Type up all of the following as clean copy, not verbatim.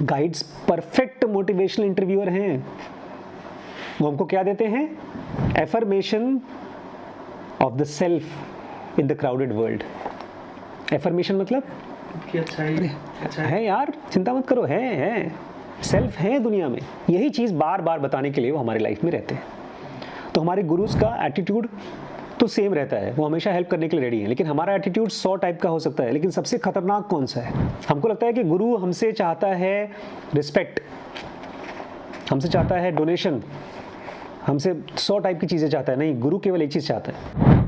Guides perfect motivational interviewer हैं। वो हमको क्या देते हैं? Affirmation of the self in the crowded world. Affirmation मतलब कि अच्छा है यार, चिंता मत करो, है सेल्फ है दुनिया में। यही चीज़ बार बार बताने के लिए वो हमारे लाइफ में रहते हैं। तो हमारे गुरुज का एटीट्यूड तो सेम रहता है, वो हमेशा हेल्प करने के लिए रेडी है, लेकिन हमारा एटीट्यूड 100 टाइप का हो सकता है। लेकिन सबसे खतरनाक कौन सा है? हमको लगता है कि गुरु हमसे चाहता है रिस्पेक्ट, हमसे चाहता है डोनेशन, हमसे 100 टाइप की चीज़ें चाहता है। नहीं, गुरु केवल एक चीज़ चाहता है।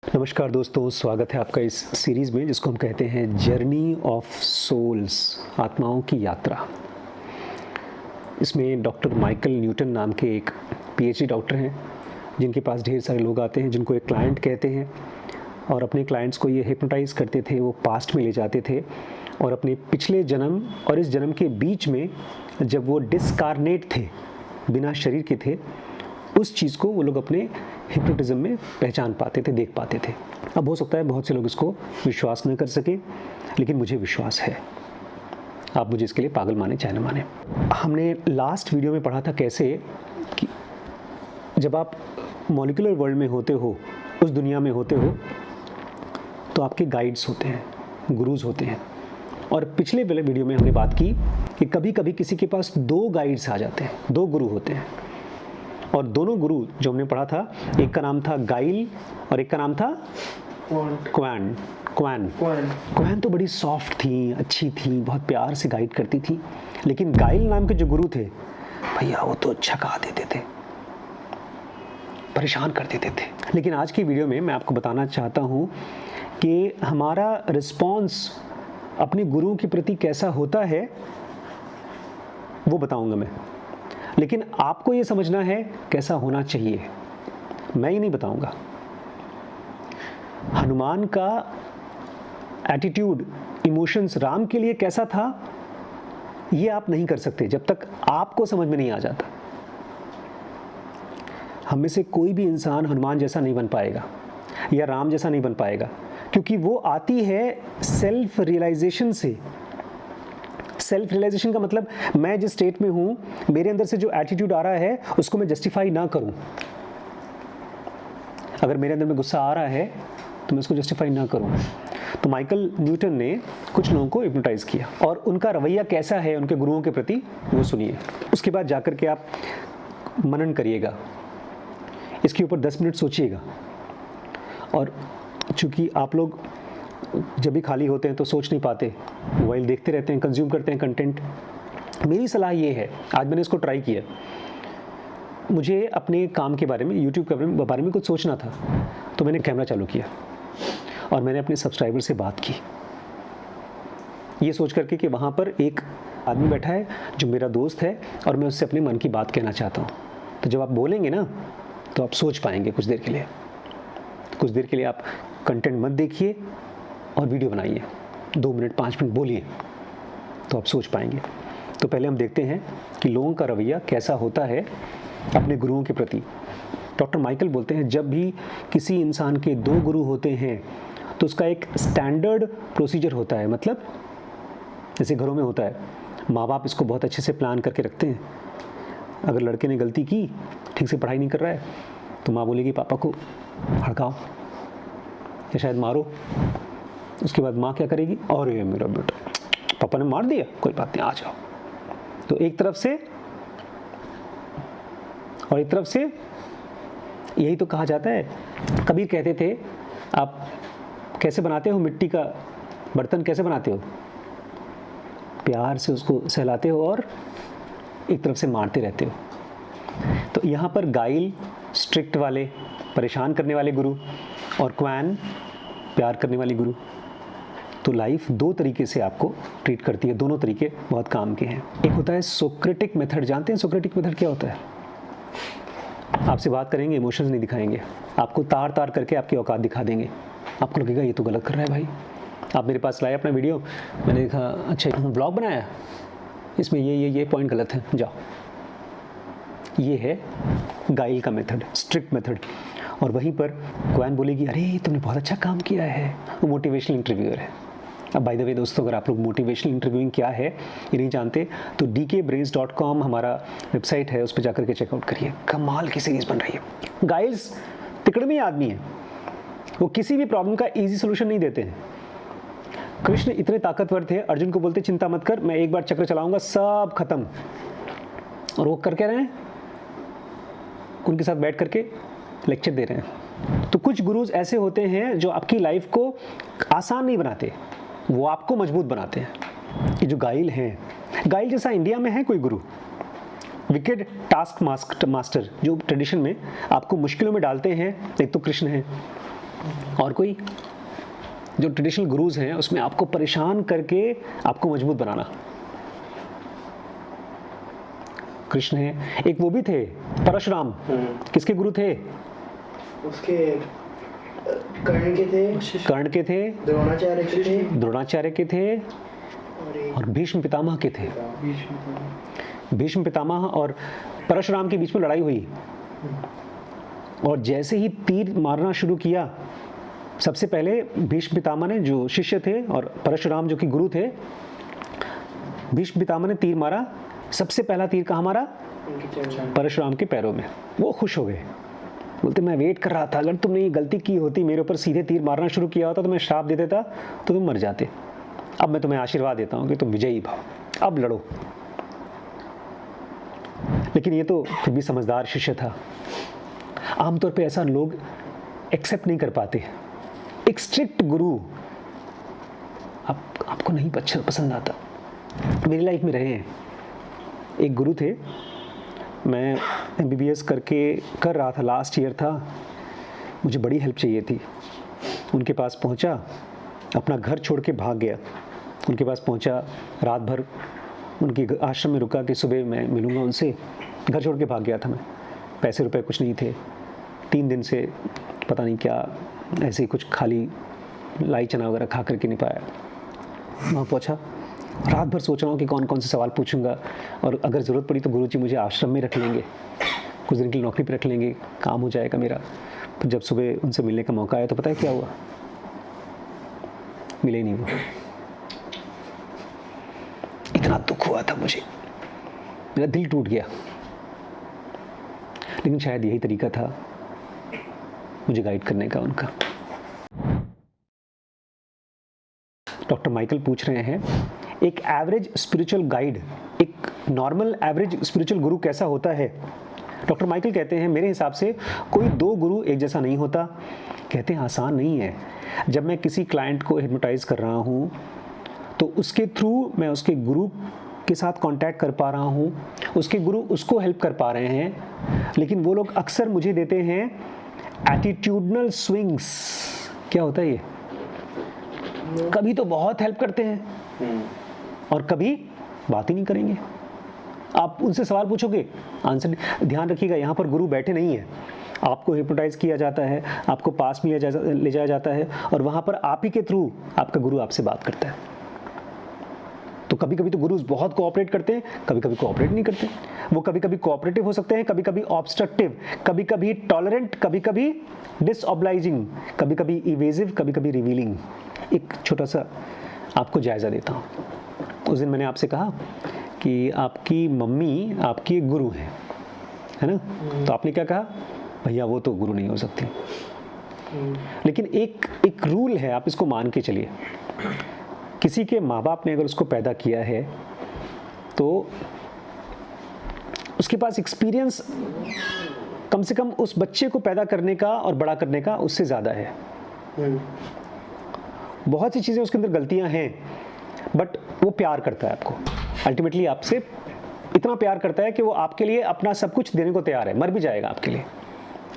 नमस्कार दोस्तों, स्वागत है आपका इस सीरीज़ में जिसको हम कहते हैं जर्नी ऑफ सोल्स, आत्माओं की यात्रा। इसमें डॉक्टर माइकल न्यूटन नाम के एक पीएचडी डॉक्टर हैं जिनके पास ढेर सारे लोग आते हैं, जिनको एक क्लाइंट कहते हैं, और अपने क्लाइंट्स को ये हिप्नोटाइज़ करते थे। वो पास्ट में ले जाते थे और अपने पिछले जन्म और इस जन्म के बीच में जब वो डिस्कार्नेट थे, बिना शरीर के थे, उस चीज़ को वो लोग अपने हिप्नोटिज्म में पहचान पाते थे, देख पाते थे। अब हो सकता है बहुत से लोग इसको विश्वास न कर सकें, लेकिन मुझे विश्वास है। आप मुझे इसके लिए पागल माने चाहे न माने। हमने लास्ट वीडियो में पढ़ा था कैसे कि जब आप मॉलिक्यूलर वर्ल्ड में होते हो, उस दुनिया में होते हो, तो आपके गाइड्स होते हैं, गुरुज होते हैं। और पिछले वीडियो में हमने बात की कि कभी कभी किसी के पास 2 गाइड्स आ जाते हैं, 2 गुरु होते हैं। और दोनों गुरु जो हमने पढ़ा था, एक का नाम था गाइल और एक का नाम था क्वैन। तो बड़ी सॉफ्ट थी, अच्छी थी, बहुत प्यार से गाइड करती थी। लेकिन गाइल नाम के जो गुरु थे भैया, वो तो छका देते थे, परेशान कर देते थे। लेकिन आज की वीडियो में मैं आपको बताना चाहता हूँ कि हमारा रिस्पॉन्स अपने गुरुओं के प्रति कैसा होता है, वो बताऊंगा मैं। लेकिन आपको ये समझना है कैसा होना चाहिए, मैं ही नहीं बताऊंगा। हनुमान का एटीट्यूड, इमोशंस राम के लिए कैसा था, ये आप नहीं कर सकते जब तक आपको समझ में नहीं आ जाता। हम में से कोई भी इंसान हनुमान जैसा नहीं बन पाएगा या राम जैसा नहीं बन पाएगा, क्योंकि वो आती है सेल्फ रियलाइजेशन से। सेल्फ रियलाइजेशन का मतलब मैं जिस स्टेट में हूँ, मेरे अंदर से जो एटीट्यूड आ रहा है उसको मैं जस्टिफाई ना करूँ। अगर मेरे अंदर में गुस्सा आ रहा है तो मैं उसको जस्टिफाई ना करूँ। तो माइकल न्यूटन ने कुछ लोगों को हिप्नोटाइज किया और उनका रवैया कैसा है उनके गुरुओं के प्रति, वो सुनिए। उसके बाद जाकर के आप मनन करिएगा, इसके ऊपर 10 मिनट सोचिएगा। और चूँकि आप लोग जब भी खाली होते हैं तो सोच नहीं पाते, मोबाइल देखते रहते हैं, कंज्यूम करते हैं कंटेंट। मेरी सलाह ये है, आज मैंने इसको ट्राई किया, मुझे अपने काम के बारे में, यूट्यूब के बारे में कुछ सोचना था, तो मैंने कैमरा चालू किया और मैंने अपने सब्सक्राइबर से बात की, ये सोच करके कि वहाँ पर एक आदमी बैठा है जो मेरा दोस्त है और मैं उससे अपने मन की बात कहना चाहता हूँ। तो जब आप बोलेंगे ना, तो आप सोच पाएंगे कुछ देर के लिए। कुछ देर के लिए आप कंटेंट मत देखिए और वीडियो बनाइए, 2 मिनट 5 मिनट बोलिए, तो आप सोच पाएंगे। तो पहले हम देखते हैं कि लोगों का रवैया कैसा होता है अपने गुरुओं के प्रति। डॉक्टर माइकल बोलते हैं, जब भी किसी इंसान के 2 गुरु होते हैं तो उसका एक स्टैंडर्ड प्रोसीजर होता है। मतलब जैसे घरों में होता है, माँ बाप इसको बहुत अच्छे से प्लान करके रखते हैं। अगर लड़के ने गलती की, ठीक से पढ़ाई नहीं कर रहा है, तो माँ बोलेगी पापा को हड़काओ या शायद मारो। उसके बाद माँ क्या करेगी, और ये मेरा बेटा, पापा ने मार दिया, कोई बात नहीं, आ जाओ। तो एक तरफ से और एक तरफ से यही तो कहा जाता है। कबीर कहते थे, आप कैसे बनाते हो मिट्टी का बर्तन, कैसे बनाते हो? प्यार से उसको सहलाते हो और एक तरफ से मारते रहते हो। तो यहाँ पर गाइल स्ट्रिक्ट वाले, परेशान करने वाले गुरु, और क्वैन प्यार करने वाली गुरु। तो लाइफ 2 तरीके से आपको ट्रीट करती है, दोनों तरीके बहुत काम के हैं। एक होता है सोक्रेटिक मेथड। जानते हैं सोक्रेटिक मेथड क्या होता है? आपसे बात करेंगे, इमोशंस नहीं दिखाएंगे, आपको तार तार करके आपकी औकात दिखा देंगे। आपको लगेगा ये तो गलत कर रहा है भाई। आप मेरे पास लाए अपना वीडियो, मैंने देखा अच्छा व्लॉग बनाया, इसमें ये पॉइंट गलत है, जाओ। ये है गाइल का मेथड, स्ट्रिक्ट मेथड। और वहीं पर क्वैन बोलेगी, अरे तुमने बहुत अच्छा काम किया है। वो मोटिवेशनल इंटरव्यूअर है, अब बाय द वे दोस्तों, अगर आप लोग मोटिवेशनल इंटरव्यूइंग क्या है ये नहीं जानते तो dkbrains.com हमारा वेबसाइट है, उस पर जाकर के चेकआउट करिए। कमाल की सीरीज बन रही है। गाइस तिकड़मी आदमी है, वो किसी भी प्रॉब्लम का इजी सोल्यूशन नहीं देते हैं। कृष्ण इतने ताकतवर थे, अर्जुन को बोलते चिंता मत कर, मैं एक बार चक्र चलाऊंगा सब खत्म, और वो कर क्या रहे हैं, उनके साथ बैठ करके लेक्चर दे रहे हैं। तो कुछ गुरुज ऐसे होते हैं जो आपकी लाइफ को आसान नहीं बनाते, वो आपको मजबूत बनाते हैं। ये जो गाइल हैं, गाइल जैसा इंडिया में है कोई गुरु? विकेट टास्क मास्टर जो ट्रेडिशन में आपको मुश्किलों में डालते हैं, एक तो कृष्ण है, और कोई जो ट्रेडिशनल गुरुज हैं उसमें आपको परेशान करके आपको मजबूत बनाना, कृष्ण है। एक वो भी थे परशुराम, किसके गुरु थे? उसके कर्ण के थे, द्रोणाचार्य के थे, और भीष्म पितामह के थे। भीष्म पितामह और परशुराम के बीच में लड़ाई हुई, और जैसे ही तीर मारना शुरू किया, सबसे पहले भीष्म पितामह ने, जो शिष्य थे, और परशुराम जो कि गुरु थे, भीष्म पितामह ने तीर मारा। सबसे पहला तीर कहाँ मारा? परशुराम के पैरों में। वो खुश हो गए, बोलते मैं वेट कर रहा था, अगर तुमने ये गलती की होती, मेरे ऊपर सीधे तीर मारना शुरू किया होता तो मैं श्राप दे देता तो तुम मर जाते। अब मैं तुम्हें आशीर्वाद देता हूँ कि तुम विजयी भाव, अब लड़ो। लेकिन ये तो फिर भी समझदार शिष्य था। आमतौर पे ऐसा लोग एक्सेप्ट नहीं कर पाते। एक स्ट्रिक्ट गुरु आपको नहीं पसंद आता। मेरी लाइफ में रहे हैं, एक गुरु थे, मैं MBBS कर रहा था, लास्ट ईयर था, मुझे बड़ी हेल्प चाहिए थी। उनके पास पहुंचा, अपना घर छोड़ के भाग गया। उनके पास पहुंचा, रात भर उनकी आश्रम में रुका कि सुबह मैं मिलूंगा उनसे। घर छोड़ के भाग गया था मैं, पैसे रुपए कुछ नहीं थे। 3 दिन से पता नहीं क्या, ऐसे ही कुछ खाली लाई चना वगैरह खा करके नहीं पाया। वहाँ पहुँचा, रात भर सोच रहा हूँ कि कौन कौन से सवाल पूछूंगा, और अगर ज़रूरत पड़ी तो गुरुजी मुझे आश्रम में रख लेंगे, कुछ दिन के लिए नौकरी पे रख लेंगे, काम हो जाएगा मेरा। तो जब सुबह उनसे मिलने का मौका आया तो पता है क्या हुआ? मिले ही नहीं वो। इतना दुख हुआ था मुझे, मेरा दिल टूट गया। लेकिन शायद यही तरीका था मुझे गाइड करने का उनका। डॉक्टर माइकल पूछ रहे हैं, एक एवरेज स्पिरिचुअल गाइड, एक नॉर्मल एवरेज स्पिरिचुअल गुरु कैसा होता है? डॉक्टर माइकल कहते हैं, मेरे हिसाब से कोई 2 गुरु एक जैसा नहीं होता। कहते हैं आसान नहीं है। जब मैं किसी क्लाइंट को हिप्नोटाइज कर रहा हूँ तो उसके थ्रू मैं उसके गुरु के साथ कांटेक्ट कर पा रहा हूँ, उसके गुरु उसको हेल्प कर पा रहे हैं। लेकिन वो लोग अक्सर मुझे देते हैं एटीट्यूडनल स्विंग्स। क्या होता है ये? कभी तो बहुत हेल्प करते हैं और कभी बात ही नहीं करेंगे। आप उनसे सवाल पूछोगे, आंसर। ध्यान रखिएगा, यहाँ पर गुरु बैठे नहीं है। आपको हिप्नोटाइज किया जाता है, आपको पास में ले जाया जाता है, और वहाँ पर आप ही के थ्रू आपका गुरु आपसे बात करता है। तो कभी कभी तो गुरुज बहुत कोऑपरेट करते हैं, कभी कभी कोऑपरेट नहीं करते। वो कभी कभी कोऑपरेटिव हो सकते हैं, कभी कभी ऑब्स्ट्रक्टिव, कभी कभी टॉलरेंट, कभी कभी डिसऑब्लाइजिंग, कभी कभी इवेजिव, कभी कभी रिवीलिंग। एक छोटा सा आपको जायजा देता हूँ। उस दिन मैंने आपसे कहा कि आपकी मम्मी आपकी एक गुरु है ना? तो आपने क्या कहा? भैया वो तो गुरु नहीं हो सकती। लेकिन एक रूल है, आप इसको मान के चलिए। किसी के माँ बाप ने अगर उसको पैदा किया है तो उसके पास एक्सपीरियंस कम से कम उस बच्चे को पैदा करने का और बड़ा करने का उससे ज़्यादा है। बहुत सी चीज़ें उसके अंदर गलतियां हैं, बट वो प्यार करता है आपको। अल्टीमेटली आपसे इतना प्यार करता है कि वो आपके लिए अपना सब कुछ देने को तैयार है, मर भी जाएगा आपके लिए।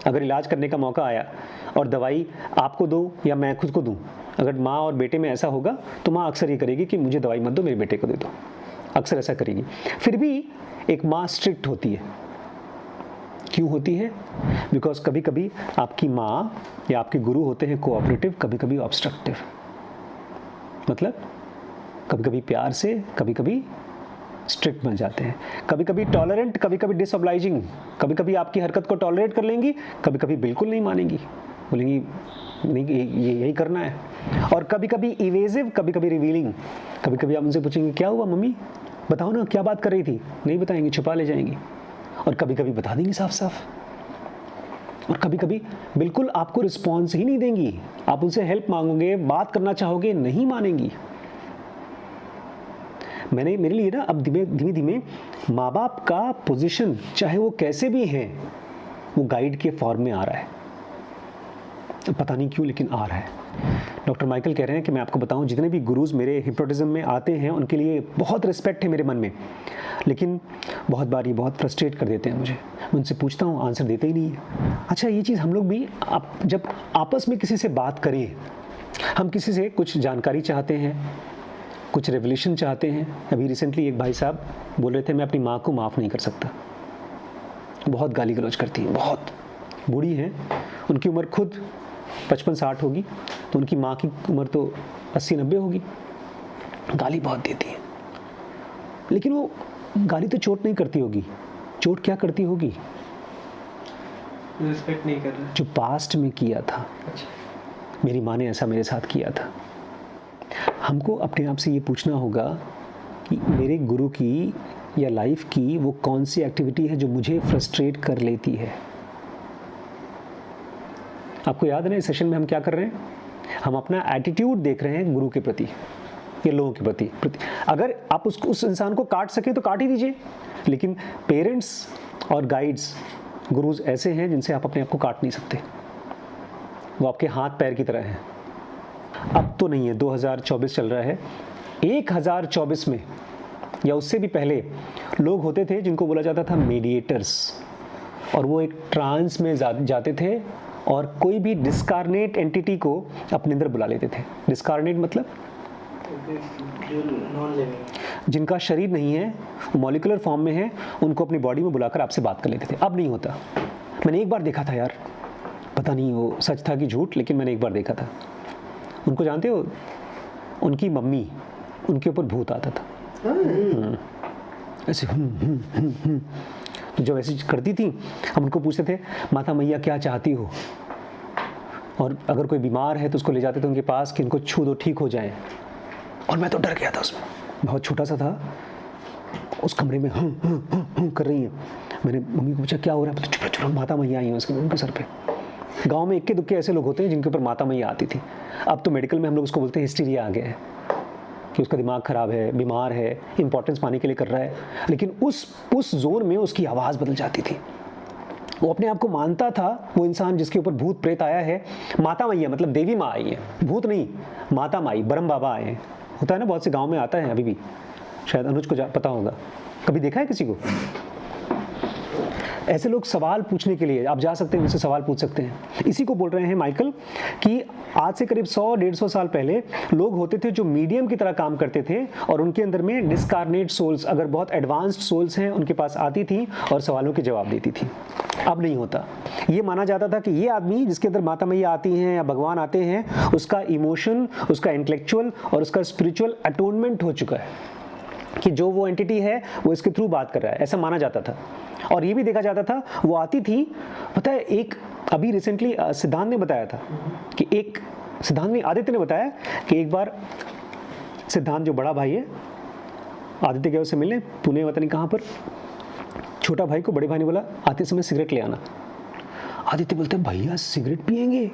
अगर इलाज करने का मौका आया और दवाई आपको दूं या मैं खुद को दूं, अगर माँ और बेटे में ऐसा होगा तो माँ अक्सर ये करेगी कि मुझे दवाई मत दो, मेरे बेटे को दे दो। अक्सर ऐसा करेगी। फिर भी एक माँ स्ट्रिक्ट होती है। क्यों होती है? बिकॉज कभी कभी आपकी माँ या आपके गुरु होते हैं कोऑपरेटिव, कभी कभी ऑब्स्ट्रक्टिव। मतलब कभी कभी प्यार से, कभी कभी स्ट्रिक्ट बन जाते हैं, कभी कभी टॉलरेंट, कभी कभी डिसऑब्लाइजिंग। कभी कभी आपकी हरकत को टॉलरेट कर लेंगी, कभी कभी बिल्कुल नहीं मानेंगी। बोलेंगी नहीं ये यही करना है। और कभी कभी इवेजिव, कभी कभी रिवीलिंग। कभी कभी आप उनसे पूछेंगे क्या हुआ मम्मी, बताओ ना क्या बात कर रही थी, नहीं बताएंगी, छुपा ले जाएंगी। और कभी कभी बता देंगी साफ साफ। और कभी कभी बिल्कुल आपको रिस्पॉन्स ही नहीं देंगी। आप उनसे हेल्प मांगोगे, बात करना चाहोगे, नहीं मानेंगी। मेरे लिए ना अब धीमे धीमे माँ बाप का पोजीशन चाहे वो कैसे भी हैं, वो गाइड के फॉर्म में आ रहा है। पता नहीं क्यों लेकिन आ रहा है। डॉक्टर माइकल कह रहे हैं कि मैं आपको बताऊं, जितने भी गुरुज मेरे हिप्नोटिज्म में आते हैं उनके लिए बहुत रिस्पेक्ट है मेरे मन में, लेकिन बहुत बार ये बहुत फ्रस्ट्रेट कर देते हैं मुझे। मैं उनसे पूछता हूँ, आंसर देते ही नहीं है। अच्छा, ये चीज़ हम लोग भी जब आपस में किसी से बात करें, हम किसी से कुछ जानकारी चाहते हैं, कुछ रेवोल्यूशन चाहते हैं। अभी रिसेंटली एक भाई साहब बोल रहे थे मैं अपनी माँ को माफ़ नहीं कर सकता, बहुत गाली गलौज करती हैं, बहुत बूढ़ी हैं, उनकी उम्र खुद 55-60 होगी, तो उनकी माँ की उम्र तो 80-90 होगी। गाली बहुत देती है, लेकिन वो गाली तो चोट नहीं करती होगी, चोट क्या करती होगी, रिस्पेक्ट नहीं कर रहा। जो पास्ट में किया था। अच्छा। मेरी माँ ने ऐसा मेरे साथ किया था। हमको अपने आप से ये पूछना होगा कि मेरे गुरु की या लाइफ की वो कौन सी एक्टिविटी है जो मुझे फ्रस्ट्रेट कर लेती है। आपको याद है ना इस सेशन में हम क्या कर रहे हैं, हम अपना एटीट्यूड देख रहे हैं गुरु के प्रति या लोगों के प्रति। अगर आप उस इंसान को काट सके तो काट ही दीजिए, लेकिन पेरेंट्स और गाइड्स, गुरुज ऐसे हैं जिनसे आप अपने आप को काट नहीं सकते। वो आपके हाथ पैर की तरह हैं। अब तो नहीं है, 2024 चल रहा है। 1024 में या उससे भी पहले लोग होते थे जिनको बोला जाता था मीडिएटर्स, और वो एक ट्रांस में जाते थे और कोई भी डिस्कार्नेट एंटिटी को अपने अंदर बुला लेते थे। डिस्कार्नेट मतलब जिनका शरीर नहीं है, वो मॉलिक्यूलर फॉर्म में है, उनको अपनी बॉडी में बुलाकर आपसे बात कर लेते थे। अब नहीं होता। मैंने एक बार देखा था यार, पता नहीं वो सच था कि झूठ, लेकिन मैंने एक बार देखा था। उनको जानते हो, उनकी मम्मी, उनके ऊपर भूत आता था ऐसे। तो जब ऐसी करती थी, हम उनको पूछते थे माता मैया क्या चाहती हो, और अगर कोई बीमार है तो उसको ले जाते थे उनके पास कि इनको छू दो ठीक हो जाए। और मैं तो डर गया था उसमें, बहुत छोटा सा था, उस कमरे में कर रही है। मैंने मम्मी को पूछा क्या हो रहा है, चुप चुप, माता मैया आई है उनके सर पे। गांव में इक्के दुक्के ऐसे लोग होते हैं जिनके ऊपर माता मैया आती थी। अब तो मेडिकल में हम लोग उसको बोलते हैं हिस्टीरिया आ गया है, कि उसका दिमाग खराब है, बीमार है, इंपॉर्टेंस पाने के लिए कर रहा है। लेकिन उस जोन में उसकी आवाज़ बदल जाती थी। वो अपने आप को मानता था वो इंसान जिसके ऊपर भूत प्रेत आया है, माता मैया मतलब देवी माँ आई है, भूत नहीं, माता माई, ब्रह्म बाबा आए हैं। होता है ना, बहुत से गाँव में आता है अभी भी, शायद अनुज को पता होगा, कभी देखा है किसी को? ऐसे लोग सवाल पूछने के लिए आप जा सकते हैं, उनसे सवाल पूछ सकते हैं। इसी को बोल रहे हैं माइकल कि आज से करीब 100-150 साल पहले लोग होते थे जो मीडियम की तरह काम करते थे, और उनके अंदर में डिस्कार्नेट सोल्स, अगर बहुत एडवांस्ड सोल्स हैं, उनके पास आती थी और सवालों के जवाब देती थी। अब नहीं होता। ये माना जाता था कि ये आदमी जिसके अंदर माता मैया आती हैं या भगवान आते हैं, उसका इमोशन, उसका इंटेलेक्चुअल और उसका स्पिरिचुअल अटोनमेंट हो चुका है, कि जो वो एंटिटी है वो इसके थ्रू बात कर रहा है, ऐसा माना जाता था। और ये भी देखा जाता था, वो आती थी, पता है, एक अभी रिसेंटली सिद्धांत ने बताया था कि आदित्य ने बताया कि एक बार सिद्धांत जो बड़ा भाई है, आदित्य गया उससे मिलने पुणे, पता नहीं कहाँ पर। छोटा भाई को बड़े भाई ने बोला आते समय सिगरेट ले आना। आदित्य बोलते भैया सिगरेट पिएंगे?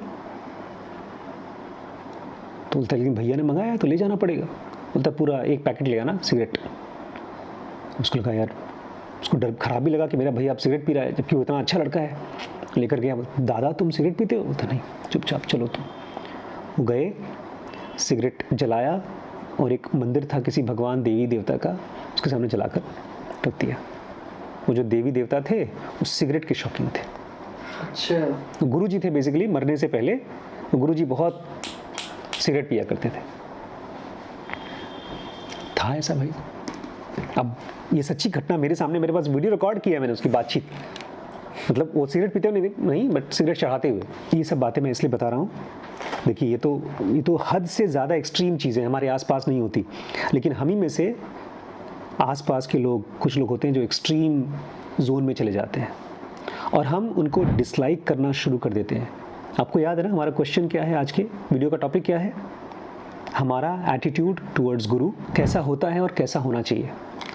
तो बोलता लेकिन भैया ने मंगाया तो ले जाना पड़ेगा। बोलता पूरा 1 पैकेट ले आना सिगरेट। उसको लगा यार, उसको डर खराब भी लगा कि मेरा भैया अब सिगरेट पी रहा है, जबकि वो इतना अच्छा लड़का है। लेकर गया, दादा तुम सिगरेट पीते हो? बोलता नहीं, चुपचाप चलो तुम। वो गए, सिगरेट जलाया, और एक मंदिर था किसी भगवान देवी देवता का, उसके सामने जलाकर रख दिया। वो जो देवी देवता थे वो सिगरेट के शौकीन थे। अच्छा। गुरु जी थे बेसिकली, मरने से पहले गुरु जी बहुत सिगरेट पिया करते थे। था ऐसा भाई। अब ये सच्ची घटना मेरे सामने, मेरे पास वीडियो रिकॉर्ड किया है मैंने उसकी बातचीत, मतलब वो सिगरेट पीते हुए नहीं, बट सिगरेट चढ़ाते हुए। ये सब बातें मैं इसलिए बता रहा हूँ, देखिए ये तो हद से ज़्यादा एक्सट्रीम चीज़ें हमारे आसपास नहीं होती, लेकिन हम ही में से आसपास के लोग, कुछ लोग होते हैं जो एक्सट्रीम जोन में चले जाते हैं, और हम उनको डिसलाइक करना शुरू कर देते हैं। आपको याद है ना हमारा क्वेश्चन क्या है, आज के वीडियो का टॉपिक क्या है? हमारा एटीट्यूड टुवर्ड्स गुरु कैसा होता है और कैसा होना चाहिए।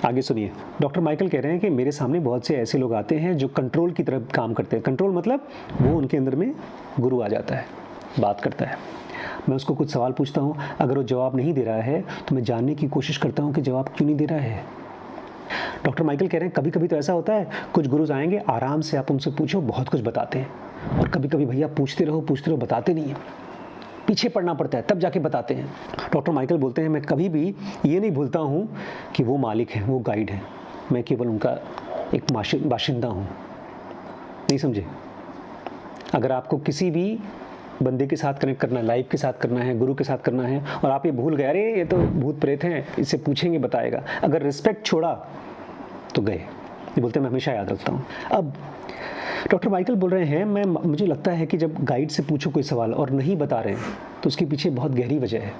आगे सुनिए, डॉक्टर माइकल कह रहे हैं कि मेरे सामने बहुत से ऐसे लोग आते हैं जो कंट्रोल की तरफ काम करते हैं। कंट्रोल मतलब वो उनके अंदर में गुरु आ जाता है, बात करता है। मैं उसको कुछ सवाल पूछता हूँ, अगर वो जवाब नहीं दे रहा है तो मैं जानने की कोशिश करता हूँ कि जवाब क्यों नहीं दे रहा है। डॉक्टर माइकल कह रहे हैं कभी कभी तो ऐसा होता है, कुछ गुरुज आएंगे, आराम से आप उनसे पूछो, बहुत कुछ बताते हैं। और कभी कभी भैया पूछते रहो बताते नहीं हैं, पीछे पड़ना पड़ता है तब जाके बताते हैं। डॉक्टर माइकल बोलते हैं मैं कभी भी ये नहीं भूलता हूँ कि वो मालिक हैं, वो गाइड हैं, मैं केवल उनका एक बाशिंदा हूँ। नहीं समझे? अगर आपको किसी भी बंदे के साथ कनेक्ट करना है, लाइफ के साथ करना है, गुरु के साथ करना है, और आप ये भूल गए, अरे ये तो भूत प्रेत हैं, इससे पूछेंगे बताएगा, अगर रिस्पेक्ट छोड़ा तो गए। ये बोलते हैं मैं हमेशा याद रखता हूँ। अब डॉक्टर माइकल बोल रहे हैं मुझे लगता है कि जब गाइड से पूछो कोई सवाल और नहीं बता रहे हैं तो उसके पीछे बहुत गहरी वजह है।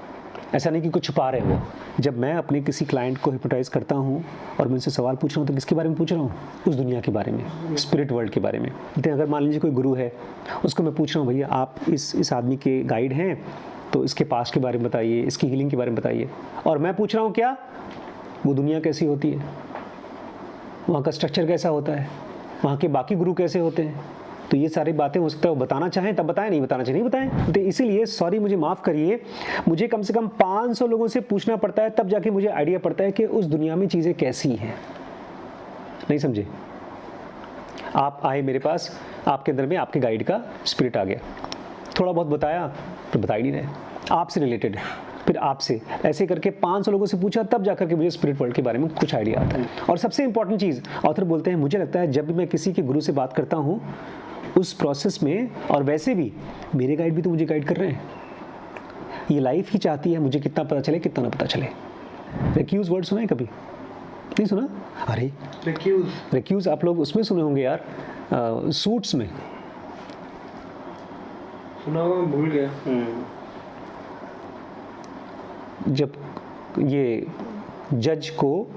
ऐसा नहीं कि कुछ छुपा रहे हो। जब मैं अपने किसी क्लाइंट को हिप्नोटाइज करता हूँ और मैं उनसे सवाल पूछ रहा हूँ तो किसके बारे में पूछ रहा हूँ? उस दुनिया के बारे में, स्पिरिट वर्ल्ड के बारे में। तो अगर मान लीजिए कोई गुरु है, उसको मैं पूछ रहा हूँ भैया आप इस आदमी के गाइड हैं तो इसके पास्ट के बारे में बताइए, इसकी हीलिंग के बारे में बताइए। और मैं पूछ रहा हूँ क्या वो दुनिया कैसी होती है, वहाँ का स्ट्रक्चर कैसा होता है, वहाँ के बाकी गुरु कैसे होते हैं। तो ये सारी बातें हो सकता है वो बताना चाहें तब बताएं, नहीं बताना चाहिए नहीं बताएं। तो इसीलिए सॉरी, मुझे माफ़ करिए, मुझे कम से कम 500 लोगों से पूछना पड़ता है तब जाके मुझे आइडिया पड़ता है कि उस दुनिया में चीज़ें कैसी हैं। नहीं समझे? आप आए मेरे पास, आपके अंदर में आपके गाइड का स्पिरिट आ गया, थोड़ा बहुत बताया तो बता ही नहीं रहे, आपसे रिलेटेड है, फिर आपसे ऐसे करके 500 लोगों से पूछा तब जाकर के मुझे स्पिरिट वर्ल्ड के बारे में कुछ आइडिया आता है। और सबसे इंपॉर्टेंट चीज़, ऑथर बोलते हैं मुझे लगता है जब भी मैं किसी के गुरु से बात करता हूँ उस प्रोसेस में, और वैसे भी मेरे गाइड भी तो मुझे गाइड कर रहे हैं, ये लाइफ ही चाहती है मुझे कितना पता चले कितना ना पता चले। रिक्यूज वर्ड सुना है कभी? नहीं सुना? अरे रिक्यूज आप लोग उसमें सुने होंगे यार, सूट्स में सुना होगा, मैं भूल गया। जब ये जज को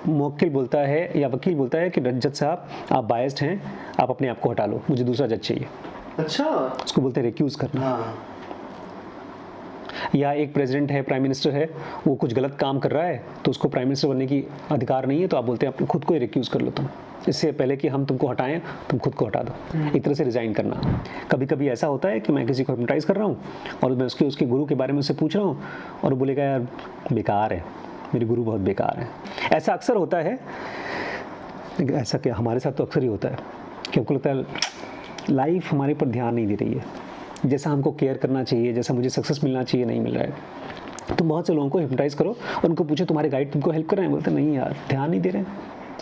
मुवक्किल बोलता है या वकील बोलता है कि जज साहब आप बायस्ड हैं, आप अपने आप को हटा लो, मुझे दूसरा जज चाहिए। अच्छा, उसको बोलते हैं रिक्यूज करना। हाँ। या एक प्रेसिडेंट है, प्राइम मिनिस्टर है, वो कुछ गलत काम कर रहा है तो उसको प्राइम मिनिस्टर बनने की अधिकार नहीं है, तो आप बोलते हैं अपने खुद को ही रिक्यूज कर लो तुम, इससे पहले कि हम तुमको हटाएं तुम खुद को हटा दो। एक तरह से रिजाइन करना। कभी कभी ऐसा होता है कि मैं किसी को हिप्नोटाइज कर रहा हूँ और मैं उसके गुरु के बारे में उससे पूछ रहा हूँ और वो बोलेगा यार बेकार है, मेरे गुरु बहुत बेकार है। ऐसा अक्सर होता है, ऐसा क्या हमारे साथ तो अक्सर ही होता है कि हमको लगता है लाइफ हमारे पर ध्यान नहीं दे रही है, जैसा हमको केयर करना चाहिए, जैसा मुझे सक्सेस मिलना चाहिए नहीं मिल रहा है। तो बहुत से लोगों को हिप्नोटाइज करो और उनको पूछो तुम्हारे गाइड तुमको हेल्प कर रहे हैं, बोलते नहीं यार ध्यान नहीं दे रहे हैं,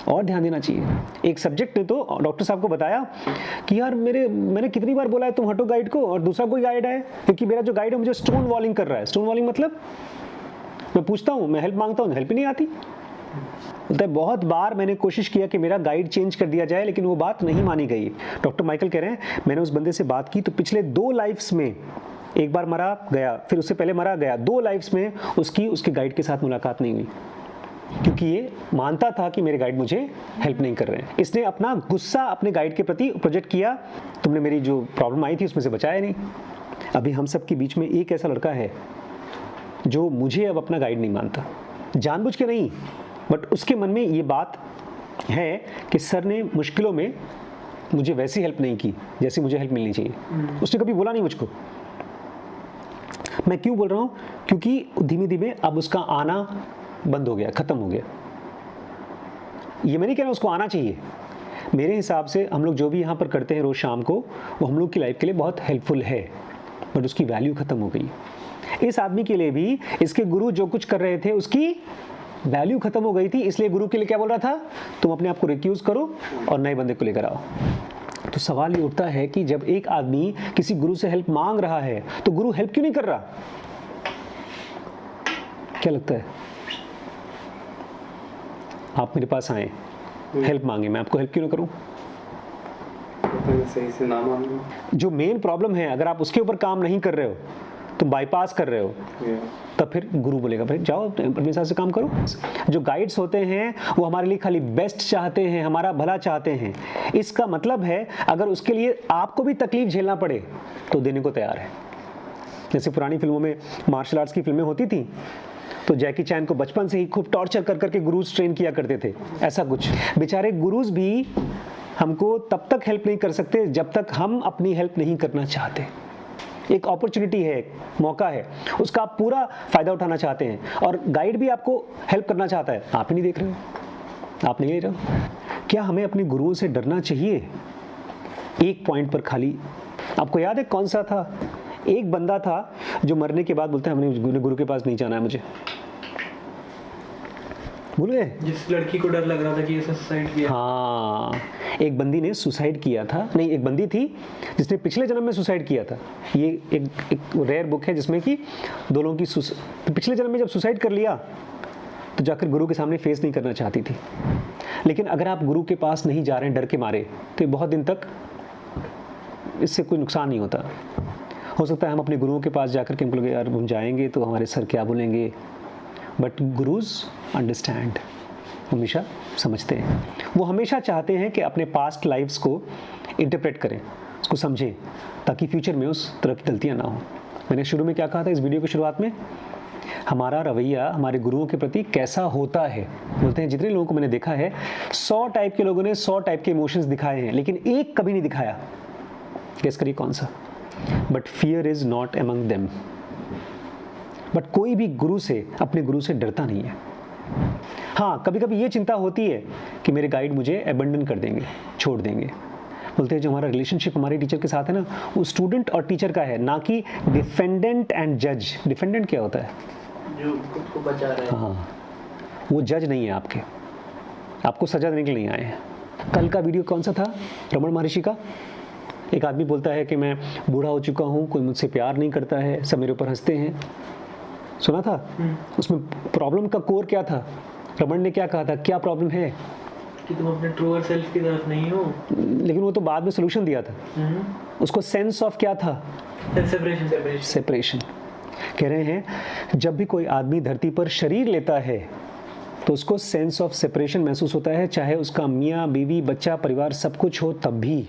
और ध्यान देना चाहिए। एक सब्जेक्ट ने तो डॉक्टर साहब को बताया कि यार मैंने कितनी बार बोला है तुम हटो गाइड को, और दूसरा कोई गाइड है, क्योंकि मेरा जो गाइड है मुझे स्टोन वॉलिंग कर रहा है। स्टोन वॉलिंग मतलब मैं पूछता हूँ, मैं हेल्प मांगता हूँ, हेल्प ही नहीं आती। बोलता है बहुत बार मैंने कोशिश किया कि मेरा गाइड चेंज कर दिया जाए लेकिन वो बात नहीं मानी गई। डॉक्टर माइकल कह रहे हैं मैंने उस बंदे से बात की तो पिछले 2 लाइफ्स में, एक बार मरा गया, फिर उससे पहले मरा गया, 2 लाइफ्स में उसके गाइड के साथ मुलाकात नहीं हुई, क्योंकि ये मानता था कि मेरे गाइड मुझे हेल्प नहीं कर रहे हैं। इसने अपना गुस्सा अपने गाइड के प्रति प्रोजेक्ट किया, तुमने मेरी जो प्रॉब्लम आई थी उसमें से बचाया नहीं। अभी हम सब के बीच में एक ऐसा लड़का है जो मुझे अब अपना गाइड नहीं मानता, जानबूझ के नहीं, बट उसके मन में ये बात है कि सर ने मुश्किलों में मुझे वैसी हेल्प नहीं की जैसी मुझे हेल्प मिलनी चाहिए। उसने कभी बोला नहीं मुझको। मैं क्यों बोल रहा हूँ? क्योंकि धीमे धीमे अब उसका आना बंद हो गया, खत्म हो गया। ये मैं नहीं कह रहा उसको आना चाहिए, मेरे हिसाब से हम लोग जो भी यहाँ पर करते हैं रोज शाम को, वो हम लोग की लाइफ के लिए बहुत हेल्पफुल है, बट उसकी वैल्यू खत्म हो गई। इस आदमी के लिए भी इसके गुरु जो कुछ कर रहे थे उसकी वैल्यू खत्म हो गई थी, इसलिए गुरु के लिए क्या बोल रहा था, तुम अपने आप को रिक्यूज करो और नए बंदे को लेकर आओ। तो सवाल ये उठता है कि जब एक आदमी किसी गुरु से हेल्प मांग रहा है तो गुरु हेल्प क्यों नहीं कर रहा? क्या लगता है? आप मेरे पास आए, हेल्प मांगे, मैं आपको हेल्प क्यों ना करूं? सही से ना मांगो। जो मेन प्रॉब्लम है अगर आप उसके ऊपर काम नहीं कर रहे हो तुम बाईपास कर रहे हो, तब फिर गुरु बोलेगा भाई जाओ अपने हिसाब से काम करो। जो गाइड्स होते हैं वो हमारे लिए खाली बेस्ट चाहते हैं, हमारा भला चाहते हैं। इसका मतलब है अगर उसके लिए आपको भी तकलीफ झेलना पड़े तो देने को तैयार है। जैसे पुरानी फिल्मों में मार्शल आर्ट्स की फिल्में होती थी तो जैकी चैन को बचपन से ही खूब टॉर्चर कर करके गुरुज ट्रेन किया करते थे, ऐसा कुछ। बेचारे गुरुज भी हमको तब तक हेल्प नहीं कर सकते जब तक हम अपनी हेल्प नहीं करना चाहते। एक अपॉर्चुनिटी है, एक मौका है, उसका आप पूरा फायदा उठाना चाहते हैं और गाइड भी आपको हेल्प करना चाहता है, आप ही नहीं देख रहे हो, आप नहीं ले रहे हो। क्या हमें अपने गुरुओं से डरना चाहिए? एक पॉइंट पर खाली, आपको याद है कौन सा था? एक बंदा था जो मरने के बाद बोलता है हमने गुरु के पास नहीं जाना है मुझे, भूल गए? जिस लड़की को डर लग रहा था कि इसने सुसाइड किया। हाँ, एक बंदी ने सुसाइड किया था, नहीं एक बंदी थी जिसने पिछले जन्म में सुसाइड किया था। ये एक रेयर बुक है जिसमें कि दो लोगों की पिछले जन्म में जब सुसाइड कर लिया तो जाकर गुरु के सामने फेस नहीं करना चाहती थी। लेकिन अगर आप गुरु के पास नहीं जा रहे हैं डर के मारे तो बहुत दिन तक इससे कोई नुकसान नहीं होता। हो सकता है हम अपने गुरुओं के पास जाकर के हमको लगे यार हम जाएंगे तो हमारे सर क्या बोलेंगे, बट गुरुज अंडरस्टैंड, हमेशा समझते हैं। वो हमेशा चाहते हैं कि अपने पास्ट लाइफ्स को इंटरप्रेट करें, उसको समझें, ताकि फ्यूचर में उस तरह की गलतियां ना हो। मैंने शुरू में क्या कहा था इस वीडियो की शुरुआत में? हमारा रवैया हमारे गुरुओं के प्रति कैसा होता है। बोलते हैं जितने लोगों को मैंने देखा है 100 टाइप के लोगों ने 100 टाइप के इमोशंस दिखाए हैं, लेकिन एक कभी नहीं दिखाया, गेस करिए कौन सा? But fear is not among them. But कोई भी गुरु से, अपने गुरु से डरता नहीं है। हाँ, कभी कभी ये चिंता होती है कि मेरे गाइड मुझे अबंडन कर देंगे, छोड़ देंगे। बोलते हैं जो हमारा रिलेशनशिप हमारे टीचर के साथ है ना, वो स्टूडेंट और टीचर का है, ना कि डिफेंडेंट एंड जज। डिफेंडेंट क्या होता है? जो खुद को बचा रहा है। हाँ, वो जज नहीं है आपके, आपको सजा देने के लिए नहीं आए हैं। कल का वीडियो कौन सा था? रमन महर्षि का। एक आदमी बोलता है कि मैं बूढ़ा हो चुका हूँ, कोई मुझसे प्यार नहीं करता है, सब मेरे ऊपर हंसते हैं। सुना था? उसमें प्रॉब्लम का कोर क्या था? रमन ने क्या कहा था, क्या प्रॉब्लम है? कि तुम अपने ट्रूअर सेल्फ की तरफ नहीं हो। लेकिन वो तो बाद में सोल्यूशन दिया था। उसको सेंस ऑफ क्या था? सेपरेशन। कह रहे हैं जब भी कोई आदमी धरती पर शरीर लेता है तो उसको सेंस ऑफ सेपरेशन महसूस होता है, चाहे उसका मियाँ बीवी बच्चा परिवार सब कुछ हो तब भी।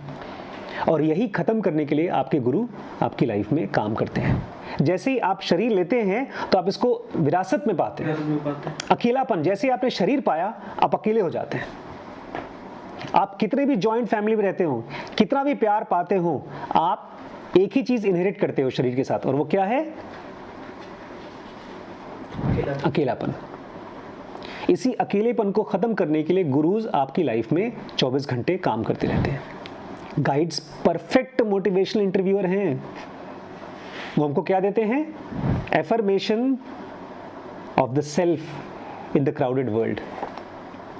और यही खत्म करने के लिए आपके गुरु आपकी लाइफ में काम करते हैं। जैसे ही आप शरीर लेते हैं तो आप इसको विरासत में पाते हैं। अकेलापन, जैसे ही आपने शरीर पाया आप अकेले हो जाते हैं। आप कितने भी जॉइंट फैमिली में रहते हो, कितना भी प्यार पाते हो, आप एक ही चीज इनहेरिट करते हो शरीर के साथ, और वो क्या है? अकेलापन। इसी अकेलेपन को खत्म करने के लिए गुरुज आपकी लाइफ में 24 घंटे काम करते रहते हैं। गाइड्स परफेक्ट मोटिवेशनल इंटरव्यूअर हैं। वो हमको क्या देते हैं? Affirmation of the self in the crowded world.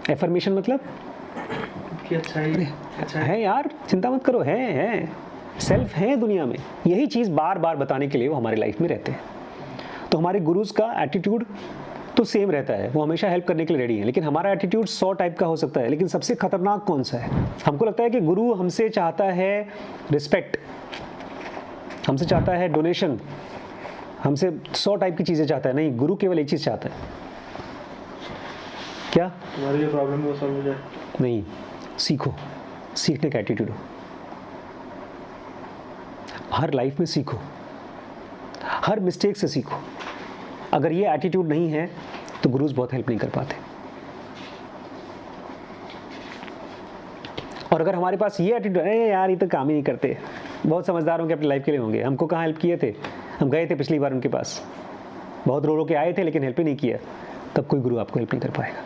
Affirmation मतलब अच्छा है यार, चिंता मत करो, है सेल्फ है दुनिया में। यही चीज बार बार बताने के लिए वो हमारी लाइफ में रहते हैं। तो हमारे गुरुज का एटीट्यूड तो सेम रहता है, वो हमेशा हेल्प करने के लिए रेडी है। लेकिन हमारा एटीट्यूड 100 टाइप का हो सकता है, लेकिन सबसे खतरनाक कौन सा है? हमको लगता है कि गुरु हमसे चाहता है रिस्पेक्ट, हमसे चाहता है डोनेशन, हमसे 100 टाइप की चीजें चाहता है। नहीं, गुरु केवल एक चीज चाहता है। क्या? तुम्हारी जो प्रॉब्लम है वो सॉल्व हो जाए। नहीं, सीखो, सीखने का एटीट्यूड हो। हर लाइफ में सीखो, हर मिस्टेक से सीखो। अगर ये एटीट्यूड नहीं है तो गुरुज बहुत हेल्प नहीं कर पाते। और अगर हमारे पास ये एटीट्यूड है, यार ये तो काम ही नहीं करते, बहुत समझदार होंगे अपनी लाइफ के लिए होंगे, हमको कहाँ हेल्प किए थे, हम गए थे पिछली बार उनके पास, बहुत रो रो के आए थे लेकिन हेल्प ही नहीं किया, तब कोई गुरु आपको हेल्प नहीं कर पाएगा।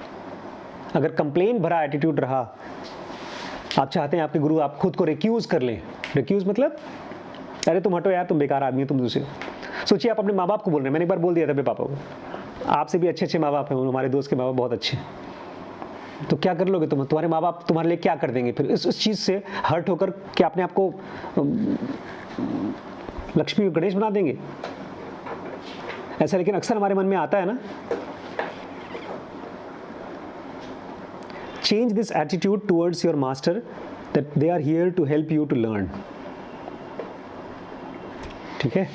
अगर कंप्लेन भरा एटीट्यूड रहा, आप चाहते हैं आपके गुरु आप खुद को रिक्यूज कर लें। रिक्यूज मतलब अरे तुम हटो यार, तुम बेकार आदमी हो, तुम दूसरे। सोचिए आप अपने माँ बाप को बोल रहे हैं। मैंने एक बार बोल दिया था अपने पापा को, आपसे भी अच्छे अच्छे माँ बाप हैं, हमारे दोस्त के माँ बाप बहुत अच्छे हैं, तो क्या कर लोगे तुम? तुम्हारे माँ बाप तुम्हारे लिए क्या कर देंगे? फिर इस चीज़ से हर्ट होकर क्या अपने आप को लक्ष्मी गणेश बना देंगे? ऐसा लेकिन अक्सर हमारे मन में आता है ना। Change this attitude towards your master that they are here to help you to learn. ठीक है,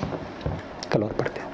कल और पढ़ते हैं।